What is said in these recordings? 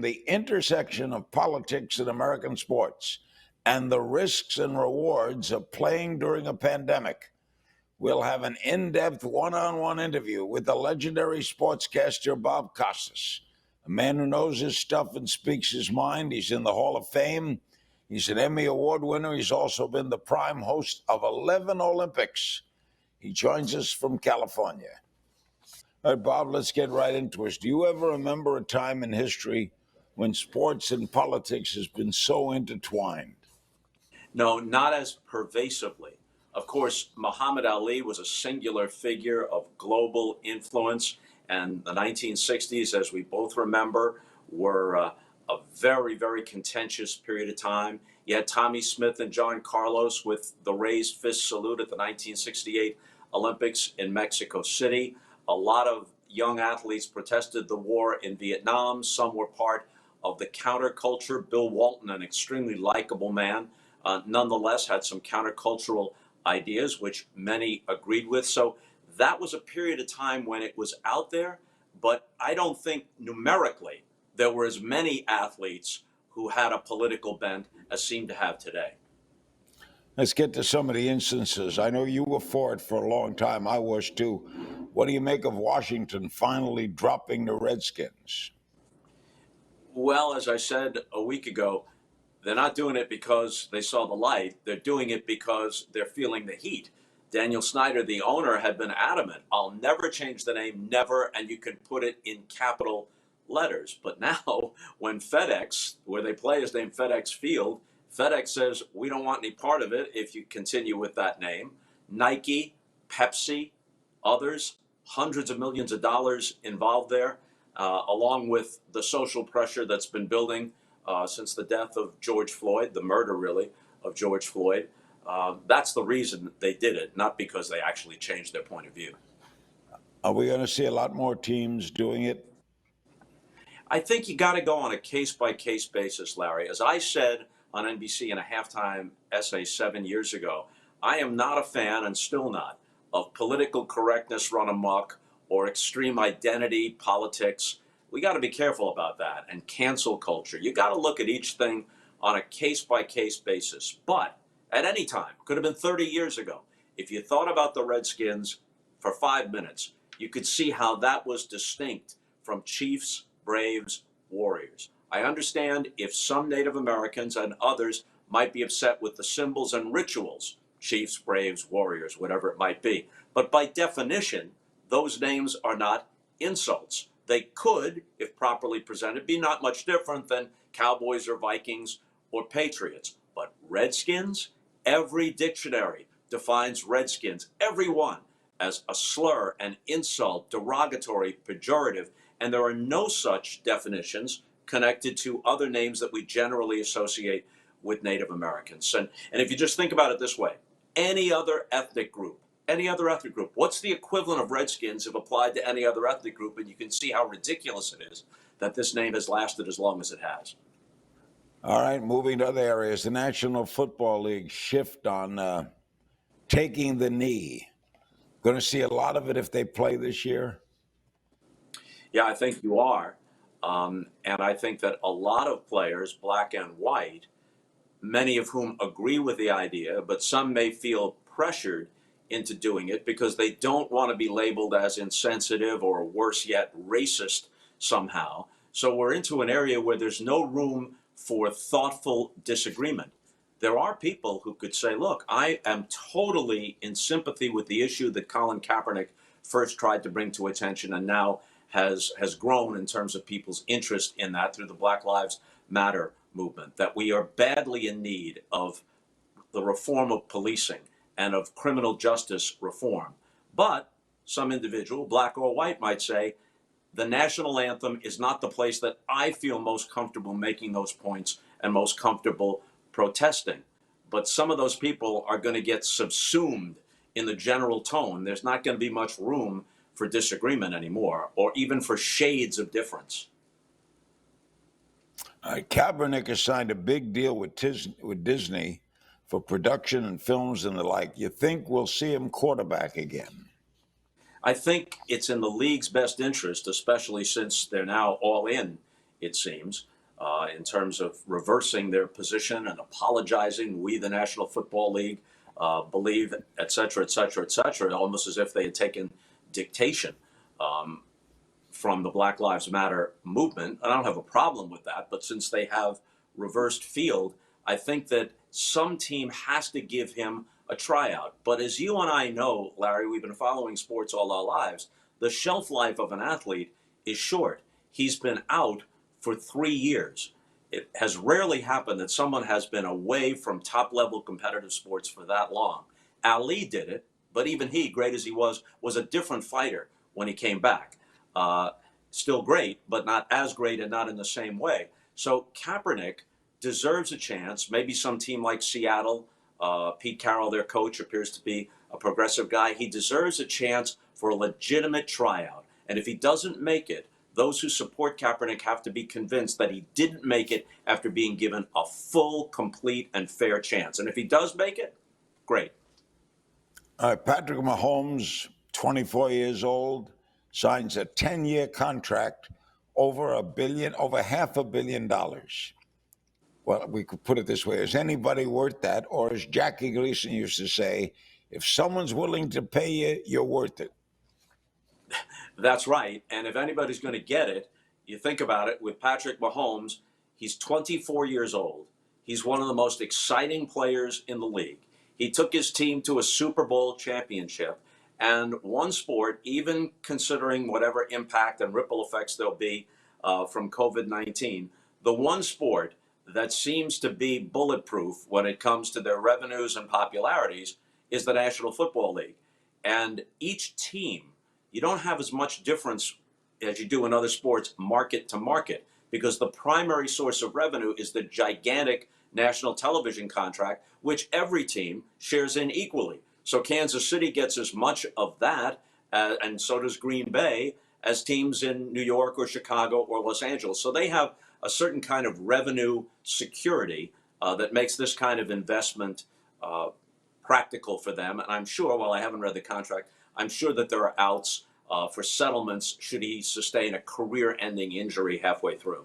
the intersection of politics and American sports and the risks and rewards of playing during a pandemic. We'll have an in-depth one-on-one interview with the legendary sportscaster Bob Costas, a man who knows his stuff and speaks his mind. He's in the Hall of Fame. He's an Emmy Award winner. He's also been the prime host of 11 Olympics. He joins us from California. All right, Bob, let's get right into it. Do you ever remember a time in history when sports and politics has been so intertwined? No, not as pervasively. Of course, Muhammad Ali was a singular figure of global influence, and the 1960s, as we both remember, were a very, very contentious period of time. You had Tommy Smith and John Carlos with the raised fist salute at the 1968 Olympics in Mexico City. A lot of young athletes protested the war in Vietnam. Some were part of the counterculture. Bill Walton, an extremely likable man, nonetheless had some countercultural ideas which many agreed with. So that was a period of time when it was out there, but I don't think numerically there were as many athletes who had a political bent as seem to have today. Let's get to some of the instances. I know you were for it for a long time. I was too. What do you make of Washington finally dropping the Redskins? Well, as I said a week ago, they're not doing it because they saw the light. They're doing it because they're feeling the heat. Daniel Snyder, the owner, had been adamant, I'll never change the name, never, and you can put it in capital letters. But now, when FedEx, where they play is named FedEx Field, FedEx says, we don't want any part of it if you continue with that name. Nike, Pepsi, others, hundreds of millions of dollars involved there, along with the social pressure that's been building since the death of George Floyd, the murder really of George Floyd. That's the reason they did it, not because they actually changed their point of view. Are we going to see a lot more teams doing it? I think you got to go on a case-by-case basis, Larry. As I said on NBC in a halftime essay 7 years ago, I am not a fan, and still not, of political correctness run amok or extreme identity politics. We got to be careful about that, and cancel culture. You got to look at each thing on a case-by-case basis. But at any time, could have been 30 years ago, if you thought about the Redskins for 5 minutes, you could see how that was distinct from Chiefs, Braves, Warriors. I understand if some Native Americans and others might be upset with the symbols and rituals, Chiefs, Braves, Warriors, whatever it might be. But by definition, those names are not insults. They could, if properly presented, be not much different than Cowboys or Vikings or Patriots. But Redskins, every dictionary defines Redskins, every one, as a slur, an insult, derogatory, pejorative, and there are no such definitions connected to other names that we generally associate with Native Americans. And if you just think about it this way, any other ethnic group, what's the equivalent of Redskins if applied to any other ethnic group? And you can see how ridiculous it is that this name has lasted as long as it has. All right, moving to other areas. The National Football League shift on taking the knee. Going to see a lot of it if they play this year? Yeah, I think you are. And I think that a lot of players, black and white, many of whom agree with the idea, but some may feel pressured into doing it because they don't want to be labeled as insensitive or, worse yet, racist somehow. So we're into an area where there's no room for thoughtful disagreement. There are people who could say, look, I am totally in sympathy with the issue that Colin Kaepernick first tried to bring to attention and now has grown in terms of people's interest in that through the Black Lives Matter movement, that we are badly in need of the reform of policing and of criminal justice reform. But some individual, black or white, might say, the national anthem is not the place that I feel most comfortable making those points and most comfortable protesting. But some of those people are going to get subsumed in the general tone. There's not going to be much room for disagreement anymore, or even for shades of difference. Kaepernick has signed a big deal with Disney for production and films and the like. You think we'll see him quarterback again? I think it's in the league's best interest, especially since they're now all in it seems, in terms of reversing their position and apologizing. We, the National Football League, believe, et cetera, et cetera, et cetera, almost as if they had taken dictation from the Black Lives Matter movement. I don't have a problem with that, but since they have reversed field, I think that some team has to give him a tryout. But as you and I know, Larry, we've been following sports all our lives. The shelf life of an athlete is short. He's been out for 3 years. It has rarely happened that someone has been away from top level competitive sports for that long. Ali did it, but even he, great as he was a different fighter when he came back. Uh, Still great, but not as great and not in the same way. So Kaepernick deserves a chance. Maybe some team like Seattle, Pete Carroll, their coach, appears to be a progressive guy. He deserves a chance for a legitimate tryout. And if he doesn't make it, those who support Kaepernick have to be convinced that he didn't make it after being given a full, complete, and fair chance. And if he does make it, great. Patrick Mahomes, 24 years old, signs a 10-year contract over $500 million. Well, we could put it this way: is anybody worth that? Or as Jackie Gleason used to say, if someone's willing to pay you, you're worth it. That's right. And if anybody's going to get it, you think about it with Patrick Mahomes, he's 24 years old. He's one of the most exciting players in the league. He took his team to a Super Bowl championship. And one sport, even considering whatever impact and ripple effects there'll be from COVID-19, the one sport that seems to be bulletproof when it comes to their revenues and popularities is the National Football League. And each team, you don't have as much difference as you do in other sports, market to market, because the primary source of revenue is the gigantic national television contract, which every team shares in equally. So Kansas City gets as much of that, and so does Green Bay, as teams in New York or Chicago or Los Angeles. So they have a certain kind of revenue security that makes this kind of investment practical for them. And I'm sure, while I haven't read the contract, I'm sure that there are outs for settlements should he sustain a career-ending injury halfway through.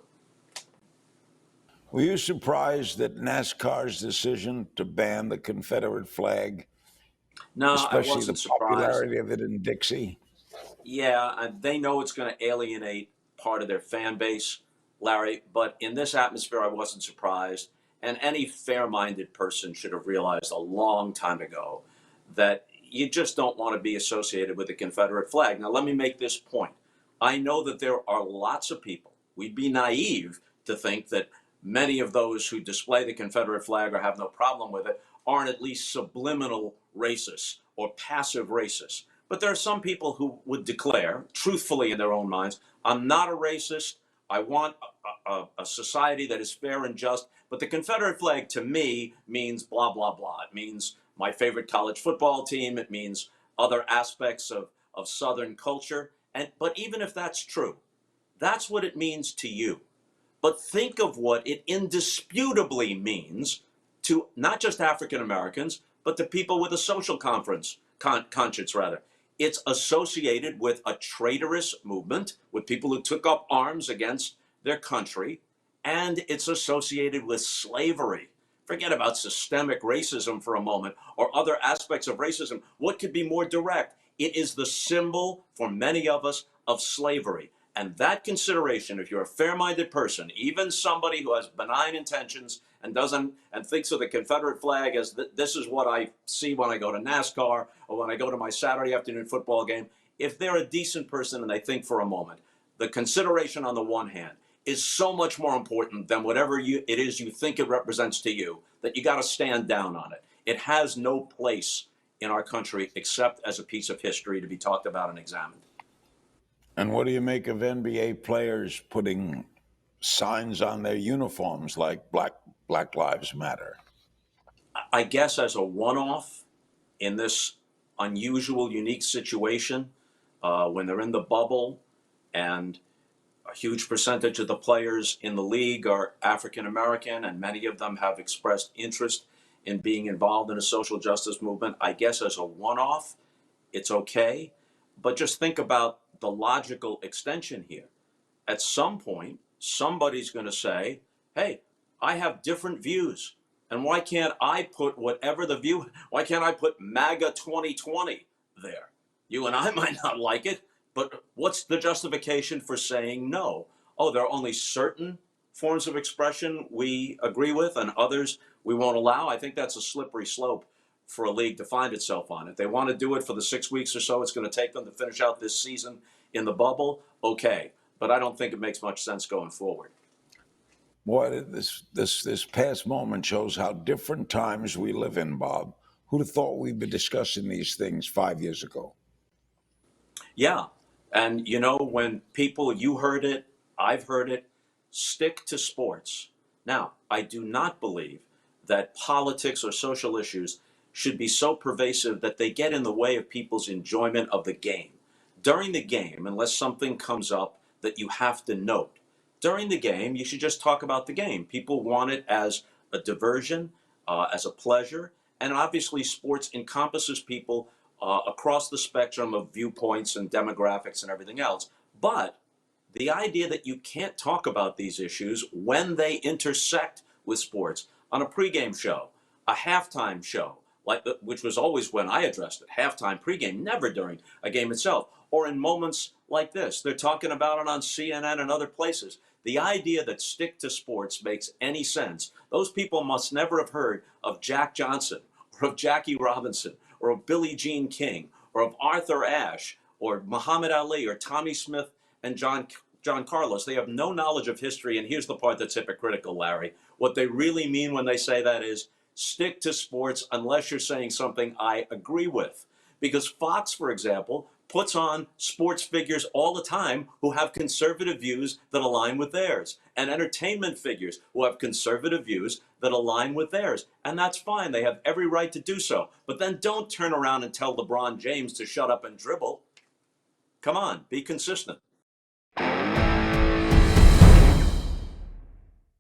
Were you surprised at NASCAR's decision to ban the Confederate flag, No, I especially the wasn't surprised. popularity of it in Dixie? Yeah, they know it's going to alienate part of their fan base, Larry, but in this atmosphere, I wasn't surprised. And any fair minded person should have realized a long time ago that you just don't want to be associated with the Confederate flag. Now, let me make this point. I know that there are lots of people, we'd be naive to think that many of those who display the Confederate flag or have no problem with it aren't at least subliminal racists or passive racists. But there are some people who would declare, truthfully in their own minds, I'm not a racist. I want a society that is fair and just. But the Confederate flag to me means blah, blah, blah. It means my favorite college football team. It means other aspects of Southern culture. But even if that's true, that's what it means to you. But think of what it indisputably means to not just African Americans, but to people with a social conscience, rather. It's associated with a traitorous movement, with people who took up arms against their country, and it's associated with slavery. Forget about systemic racism for a moment or other aspects of racism. What could be more direct? It is the symbol for many of us of slavery. And that consideration, if you're a fair-minded person, even somebody who has benign intentions and doesn't and thinks of the Confederate flag as this is what I see when I go to NASCAR or when I go to my Saturday afternoon football game, if they're a decent person and they think for a moment, the consideration on the one hand is so much more important than whatever it is you think it represents to you, that you got to stand down on it. It has no place in our country except as a piece of history to be talked about and examined. And what do you make of NBA players putting signs on their uniforms like Black Lives Matter? I guess as a one-off in this unusual, unique situation, when they're in the bubble and a huge percentage of the players in the league are African American, and many of them have expressed interest in being involved in a social justice movement. I guess as a one-off, it's okay. But just think about the logical extension here. At some point, somebody's going to say, hey, I have different views. And why can't I put whatever the view, why can't I put MAGA 2020 there? You and I might not like it, but what's the justification for saying no? Oh, there are only certain forms of expression we agree with and others we won't allow. I think that's a slippery slope for a league to find itself on. If they want to do it for the 6 weeks or so it's going to take them to finish out this season in the bubble, okay. But I don't think it makes much sense going forward. Boy, this past moment shows how different times we live in, Bob. Who'd have thought we'd be discussing these things 5 years ago? Yeah. And when people, you heard it, I've heard it, stick to sports. Now, I do not believe that politics or social issues should be so pervasive that they get in the way of people's enjoyment of the game. During the game, unless something comes up that you have to note, during the game, you should just talk about the game. People want it as a diversion, as a pleasure, and obviously sports encompasses people across the spectrum of viewpoints and demographics and everything else. But the idea that you can't talk about these issues when they intersect with sports on a pregame show, a halftime show, which was always when I addressed it, halftime, pregame, never during a game itself, or in moments like this. They're talking about it on CNN and other places. The idea that stick to sports makes any sense. Those people must never have heard of Jack Johnson or of Jackie Robinson or of Billie Jean King or of Arthur Ashe or Muhammad Ali or Tommy Smith and John Carlos. They have no knowledge of history. And here's the part that's hypocritical, Larry. What they really mean when they say that is stick to sports unless you're saying something I agree with. Because Fox, for example, puts on sports figures all the time who have conservative views that align with theirs, and entertainment figures who have conservative views that align with theirs. And that's fine. They have every right to do so. But then don't turn around and tell LeBron James to shut up and dribble. Come on, be consistent.